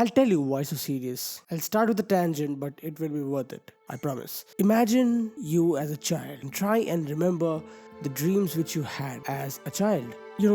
I'll tell you why so serious. I'll start with a tangent, but it will be worth it. I promise. Imagine you as a child and try and remember the dreams which you had as a child.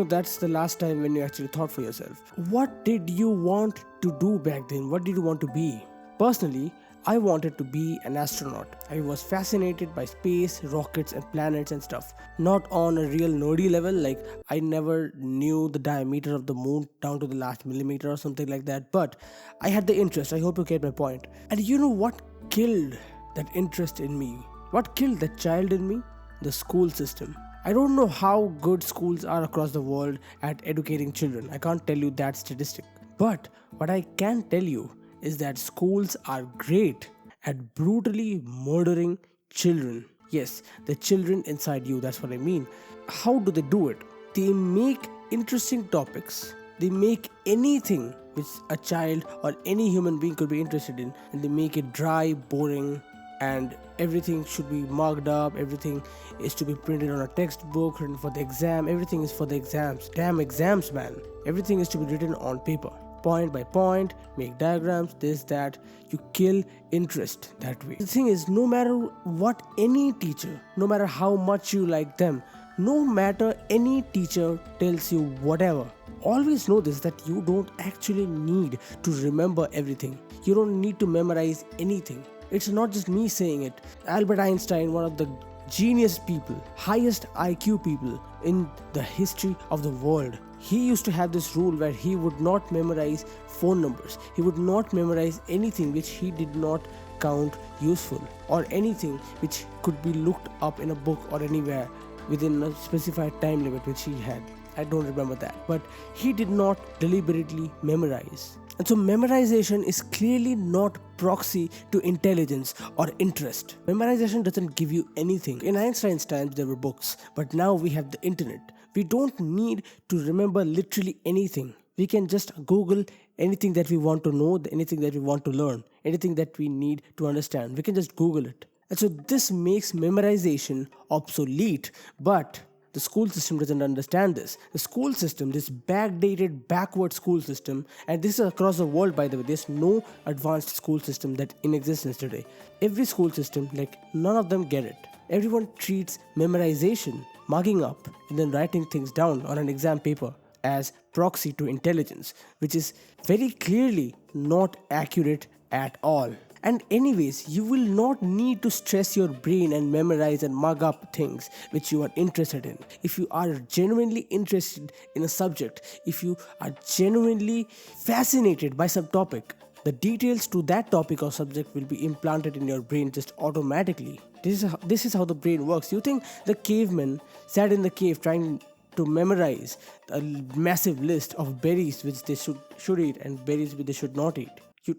That's the last time when you actually thought for yourself. What did you want to do back then? What did you want to be? Personally, I wanted to be an astronaut. I was fascinated by space, rockets, and planets and stuff. Not on a real nerdy level, like I never knew the diameter of the moon down to the last millimeter or something like that, but I had the interest. I hope you get my point. And you know what killed that interest in me? What killed that child in me? The school system. I don't know how good schools are across the world at educating children. I can't tell you that statistic. But what I can tell you is that schools are great at brutally murdering children. Yes, the children inside you, that's what I mean. How do they do it? They make interesting topics. They make anything which a child or any human being could be interested in, and they make it dry, boring, and everything should be marked up. Everything is to be printed on a textbook, written for the exam. Everything is for the exams. Damn exams, man. Everything is to be written on paper, point by point, make diagrams, this, that. You kill interest that way. The thing is, no matter what any teacher, no matter how much you like them, no matter any teacher tells you whatever, always know this, that you don't actually need to remember everything. You don't need to memorize anything. It's not just me saying it. Albert Einstein, one of the genius people, highest IQ people in the history of the world, he used to have this rule where he would not memorize phone numbers. He would not memorize anything which he did not count useful, or anything which could be looked up in a book or anywhere within a specified time limit which he had. I don't remember that. But he did not deliberately memorize. And so memorization is clearly not proxy to intelligence or interest. Memorization doesn't give you anything. In Einstein's times there were books, but now we have the internet. We don't need to remember literally anything. We can just Google anything that we want to know, anything that we want to learn, anything that we need to understand. We can just Google it. And so this makes memorization obsolete, but the school system doesn't understand this. The school system, this backdated, backward school system, and this is across the world, by the way, there's no advanced school system that in existence today. Every school system, none of them get it. Everyone treats memorization, marking up, and then writing things down on an exam paper as proxy to intelligence, which is very clearly not accurate at all. And anyways, you will not need to stress your brain and memorize and mug up things which you are interested in. If you are genuinely interested in a subject, if you are genuinely fascinated by some topic, the details to that topic or subject will be implanted in your brain just automatically. This is how the brain works. You think the cavemen sat in the cave trying to memorize a massive list of berries which they should eat and berries which they should not eat?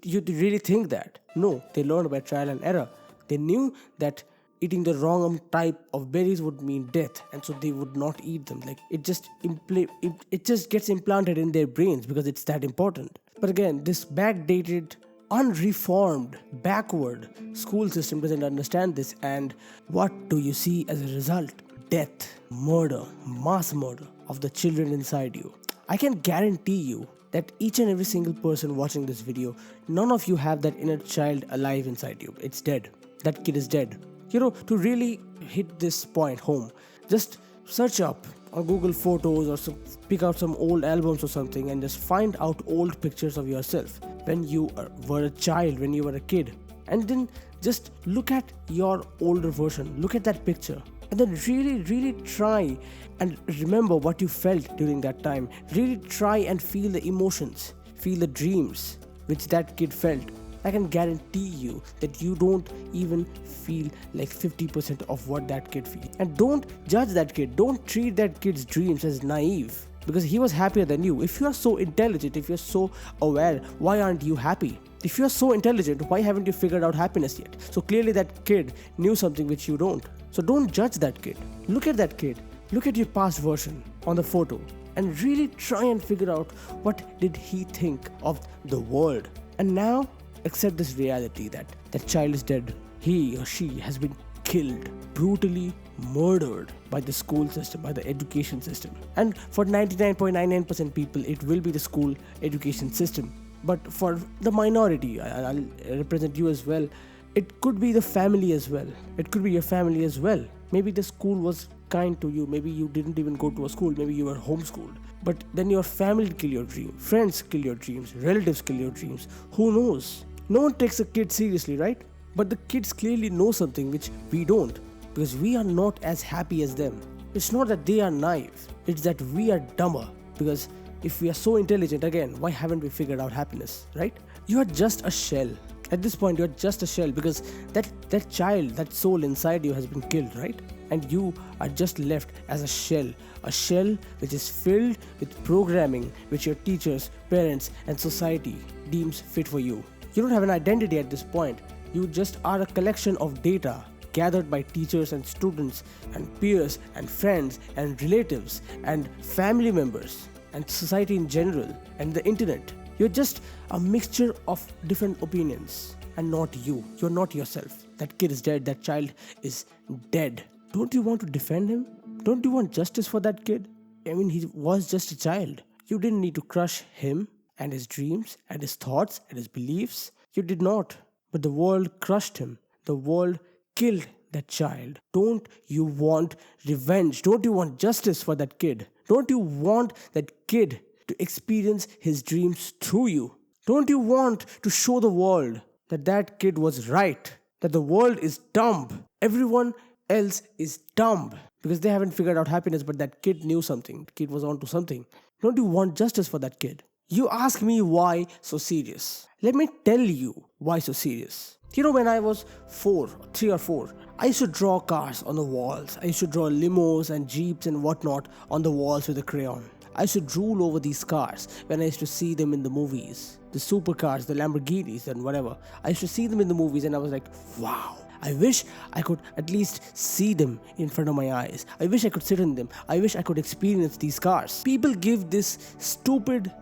You really think that? No, they learned by trial and error. They knew that eating the wrong type of berries would mean death, and so they would not eat them. It just gets implanted in their brains because it's that important. But again, this backdated, unreformed, backward school system doesn't understand this, and what do you see as a result? Death, murder, mass murder of the children inside you. I can guarantee you that each and every single person watching this video, none of you have that inner child alive inside you. It's dead. That kid is dead. To really hit this point home, just search up on Google Photos or pick out some old albums or something and just find out old pictures of yourself when you were a child, when you were a kid. And then just look at your older version. Look at that picture. And then really try and remember what you felt during that time. Really try and feel the emotions, feel the dreams which that kid felt. I can guarantee you that you don't even feel like 50% of what that kid feels. And don't judge that kid. Don't treat that kid's dreams as naive, because he was happier than you. If you are so intelligent, if you're so aware, why aren't you happy? If you're so intelligent, why haven't you figured out happiness yet? So clearly that kid knew something which you don't. So don't judge that kid. Look at that kid. Look at your past version on the photo and really try and figure out what did he think of the world. And now accept this reality that that child is dead. He or she has been killed, brutally murdered by the school system, by the education system. And for 99.99% people, it will be the school education system. But for the minority, I'll represent you as well. It could be the family as well. It could be your family as well. Maybe the school was kind to you. Maybe you didn't even go to a school. Maybe you were homeschooled. But then your family kill your dream. Friends kill your dreams. Relatives kill your dreams. Who knows? No one takes a kid seriously, right? But the kids clearly know something which we don't, because we are not as happy as them. It's not that they are naive, it's that we are dumber. Because if we are so intelligent, again, why haven't we figured out happiness, right? You are just a shell. At this point, you're just a shell, because that child, that soul inside you has been killed, right? And you are just left as a shell which is filled with programming which your teachers, parents, and society deems fit for you. You don't have an identity at this point. You just are a collection of data gathered by teachers and students and peers and friends and relatives and family members and society in general and the internet. You're just a mixture of different opinions and not you. You're not yourself. That kid is dead. That child is dead. Don't you want to defend him? Don't you want justice for that kid? I mean, he was just a child. You didn't need to crush him and his dreams and his thoughts and his beliefs. You did not. But the world crushed him. The world killed that child. Don't you want revenge? Don't you want justice for that kid? Don't you want that kid to experience his dreams through you? Don't you want to show the world that that kid was right? That the world is dumb. Everyone else is dumb because they haven't figured out happiness, but that kid knew something. The kid was onto something. Don't you want justice for that kid? You ask me why so serious. Let me tell you why so serious. You know, when I was 3 or 4, I used to draw cars on the walls. I used to draw limos and jeeps and whatnot on the walls with a crayon. I used to drool over these cars when I used to see them in the movies. The supercars, the Lamborghinis and whatever. I used to see them in the movies and I was like, wow. I wish I could at least see them in front of my eyes. I wish I could sit in them. I wish I could experience these cars. People give this stupid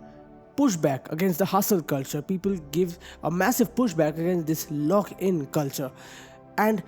pushback against the hustle culture. People give a massive pushback against this lock-in culture. And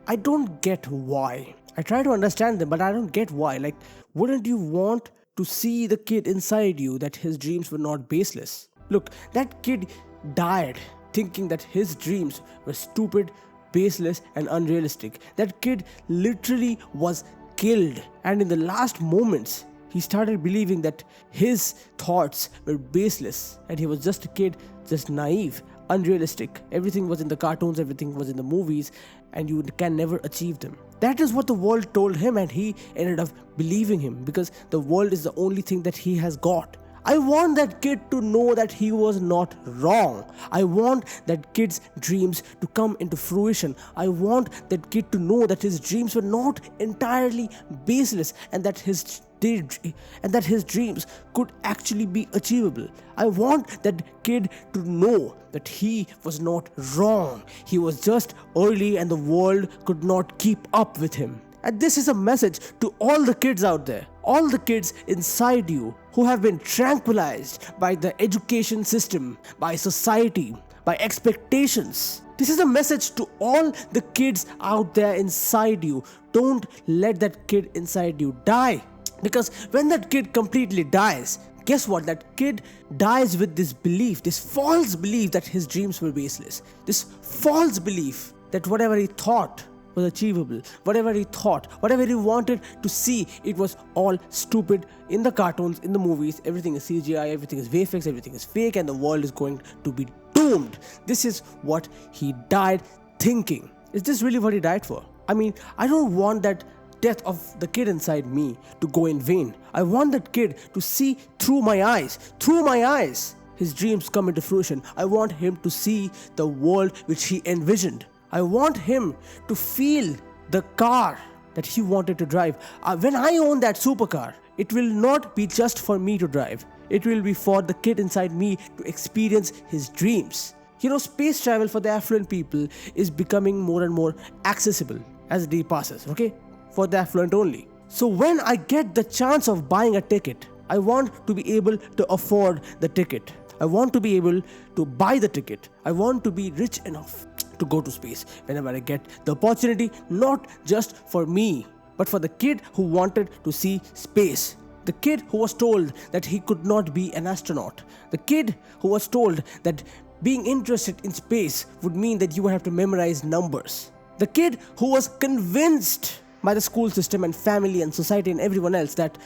I don't get why. I try to understand them, but I don't get why. Like, wouldn't you want to see the kid inside you that his dreams were not baseless? Look, that kid died thinking that his dreams were stupid, baseless, and unrealistic. That kid literally was killed. And in the last moments, he started believing that his thoughts were baseless and he was just a kid, just naive, unrealistic. Everything was in the cartoons, everything was in the movies, and you can never achieve them. That is what the world told him, and he ended up believing him because the world is the only thing that he has got. I want that kid to know that he was not wrong. I want that kid's dreams to come into fruition. I want that kid to know that his dreams were not entirely baseless and that his dreams could actually be achievable. I want that kid to know that he was not wrong. He was just early and the world could not keep up with him. And this is a message to all the kids out there, all the kids inside you who have been tranquilized by the education system, by society, by expectations. This is a message to all the kids out there inside you. Don't let that kid inside you die. Because when that kid completely dies, guess what? That kid dies with this belief, this false belief that his dreams were baseless. This false belief that whatever he thought was achievable, whatever he thought, whatever he wanted to see, it was all stupid. In the cartoons, in the movies, everything is CGI, everything is VFX, everything is fake, and the world is going to be doomed. This is what he died thinking. Is this really what he died for? I mean, I don't want that death of the kid inside me to go in vain. I want that kid to see through my eyes, his dreams come into fruition. I want him to see the world which he envisioned. I want him to feel the car that he wanted to drive. When I own that supercar, it will not be just for me to drive. It will be for the kid inside me to experience his dreams. You know, space travel for the affluent people is becoming more and more accessible as the day passes, okay? For the affluent only. So when I get the chance of buying a ticket, I want to be able to afford the ticket. I want to be able to buy the ticket. I want to be rich enough to go to space whenever I get the opportunity, not just for me, but for the kid who wanted to see space. The kid who was told that he could not be an astronaut. The kid who was told that being interested in space would mean that you would have to memorize numbers. The kid who was convinced by the school system and family and society and everyone else that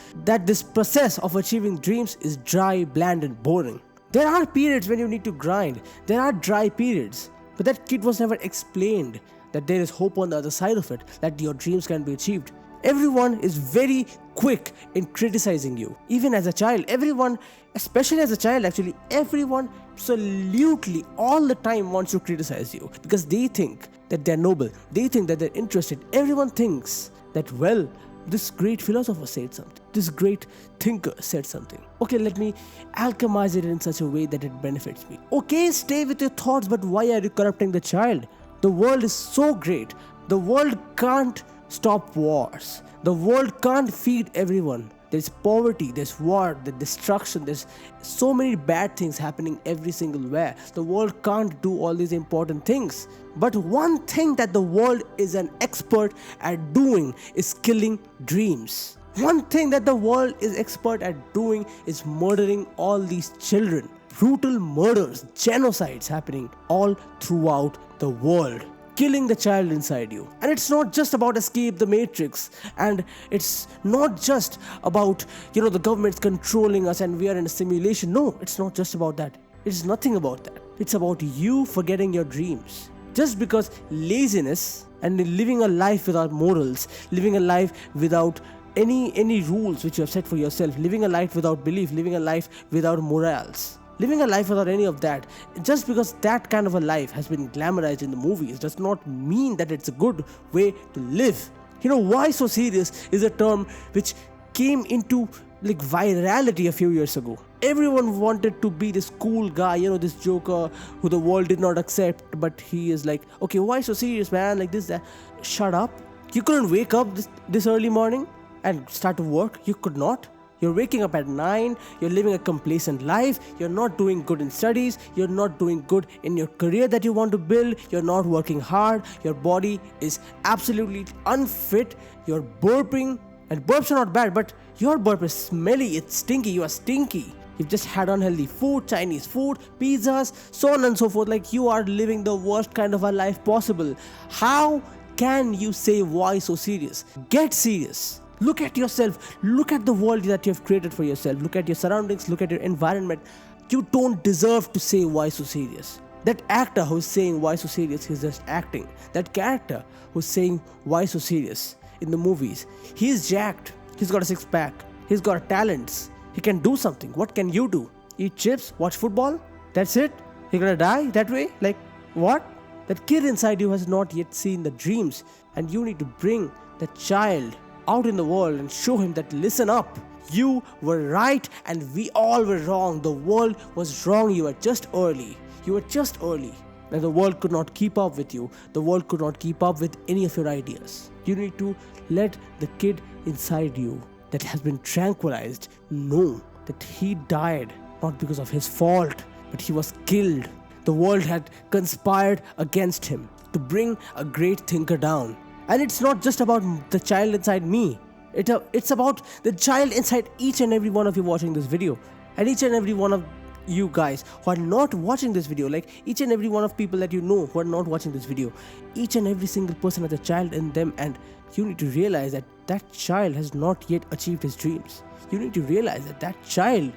this process of achieving dreams is dry, bland and boring. There are periods when you need to grind. There are dry periods. But that kid was never explained that there is hope on the other side of it, that your dreams can be achieved. Everyone is very quick in criticizing you. Even as a child, everyone, especially as a child actually, everyone absolutely all the time wants to criticize you because they think that they're noble. They think that they're interested. Everyone thinks that, well, this great philosopher said something. This great thinker said something. Okay, let me alchemize it in such a way that it benefits me. Okay, stay with your thoughts, but why are you corrupting the child? The world is so great. The world can't stop wars. The world can't feed everyone. There's poverty, there's war, there's destruction, there's so many bad things happening every single where. The world can't do all these important things. But one thing that the world is an expert at doing is killing dreams. One thing that the world is expert at doing is murdering all these children. Brutal murders, genocides happening all throughout the world. Killing the child inside you. And it's not just about escape the matrix, and it's not just about, the government's controlling us and we are in a simulation. No, it's not just about that. It's nothing about that. It's about you forgetting your dreams. Just because laziness and living a life without morals, living a life without any rules which you have set for yourself, living a life without belief, living a life without morals. Living a life without any of that, just because that kind of a life has been glamorized in the movies does not mean that it's a good way to live. Why so serious is a term which came into virality a few years ago. Everyone wanted to be this cool guy, this joker who the world did not accept, but he is like, okay, why so serious, man? Like this, that. Shut up. You couldn't wake up this early morning and start to work. You could not. You're waking up at 9, you're living a complacent life, you're not doing good in studies, you're not doing good in your career that you want to build, you're not working hard, your body is absolutely unfit, you're burping, and burps are not bad, but your burp is smelly, it's stinky, you are stinky. You've just had unhealthy food, Chinese food, pizzas, so on and so forth, like you are living the worst kind of a life possible. How can you say why so serious? Get serious. Look at yourself. Look at the world that you have created for yourself. Look at your surroundings. Look at your environment. You don't deserve to say why so serious. That actor who's saying why so serious, he's just acting. That character who's saying why so serious in the movies, he's jacked. He's got a six-pack. He's got talents. He can do something. What can you do? Eat chips? Watch football? That's it? You're gonna die that way? Like, what? That kid inside you has not yet seen the dreams, and you need to bring that child out in the world and show him that, listen up, you were right and we all were wrong. The world was wrong. You were just early. And the world could not keep up with you. The world could not keep up with any of your ideas. You need to let the kid inside you that has been tranquilized know that he died not because of his fault, but he was killed. The world had conspired against him to bring a great thinker down. And it's not just about the child inside me. It's about the child inside each and every one of you watching this video. And each and every one of you guys who are not watching this video, like each and every one of people that you know who are not watching this video. Each and every single person has a child in them, and you need to realize that that child has not yet achieved his dreams. You need to realize that child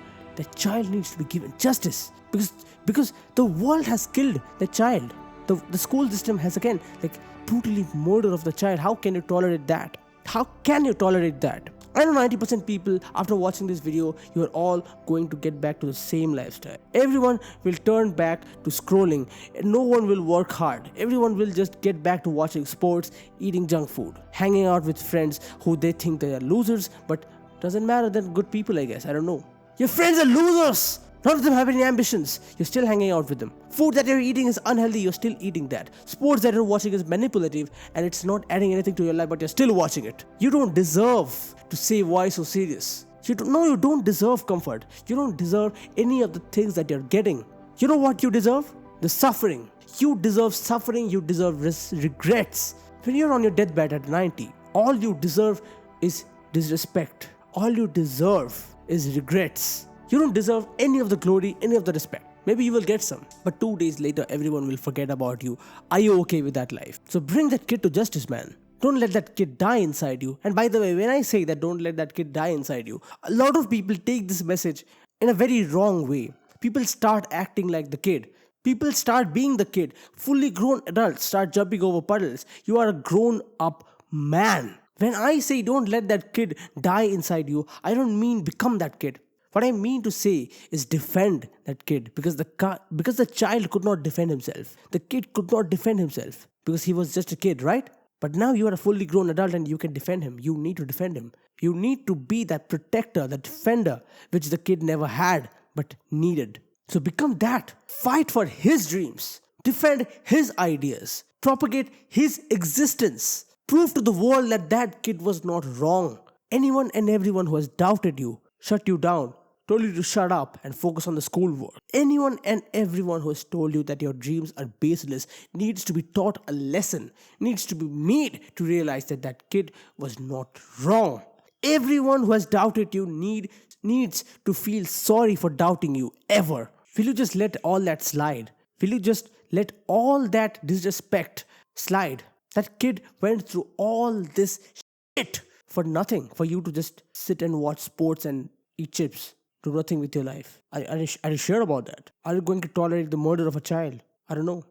needs to be given justice. Because the world has killed the child. The school system has again brutally murder of the child. How can you tolerate that? I know 90% people, after watching this video, you are all going to get back to the same lifestyle. Everyone will turn back to scrolling. No one will work hard. Everyone will just get back to watching sports, eating junk food, hanging out with friends who they think they are losers, but doesn't matter, they're good people, I guess. I don't know. Your friends are losers! None of them have any ambitions. You're still hanging out with them. Food that you're eating is unhealthy. You're still eating that. Sports that you're watching is manipulative and it's not adding anything to your life, but you're still watching it. You don't deserve to say why so serious. You don't deserve comfort. You don't deserve any of the things that you're getting. You know what you deserve? The suffering. You deserve suffering. You deserve regrets. When you're on your deathbed at 90, all you deserve is disrespect. All you deserve is regrets. You don't deserve any of the glory, any of the respect. Maybe you will get some, but 2 days later, everyone will forget about you. Are you okay with that life? So bring that kid to justice, man. Don't let that kid die inside you. And by the way, when I say that don't let that kid die inside you, a lot of people take this message in a very wrong way. People start acting like the kid. People start being the kid. Fully grown adults start jumping over puddles. You are a grown up man. When I say don't let that kid die inside you, I don't mean become that kid. What I mean to say is defend that kid because because the child could not defend himself. The kid could not defend himself because he was just a kid, right? But now you are a fully grown adult and you can defend him. You need to defend him. You need to be that protector, that defender, which the kid never had but needed. So become that. Fight for his dreams. Defend his ideas. Propagate his existence. Prove to the world that that kid was not wrong. Anyone and everyone who has doubted you, shut you down, told you to shut up and focus on the schoolwork. Anyone and everyone who has told you that your dreams are baseless needs to be taught a lesson, needs to be made to realize that that kid was not wrong. Everyone who has doubted you needs to feel sorry for doubting you ever. Will you just let all that slide? Will you just let all that disrespect slide? That kid went through all this shit for nothing, for you to just sit and watch sports and eat chips. Do nothing with your life. Are you sure about that? Are you going to tolerate the murder of a child? I don't know.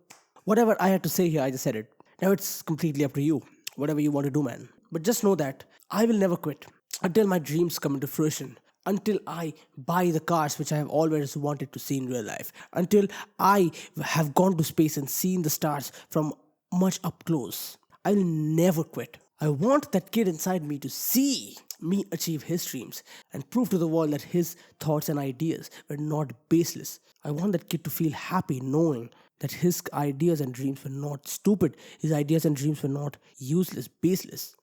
Whatever I had to say here, I just said it. Now it's completely up to you. Whatever you want to do, man. But just know that I will never quit until my dreams come into fruition. Until I buy the cars which I have always wanted to see in real life. Until I have gone to space and seen the stars from much up close. I will never quit. I want that kid inside me to see me achieve his dreams and prove to the world that his thoughts and ideas were not baseless. I want that kid to feel happy knowing that his ideas and dreams were not stupid. His ideas and dreams were not useless, baseless.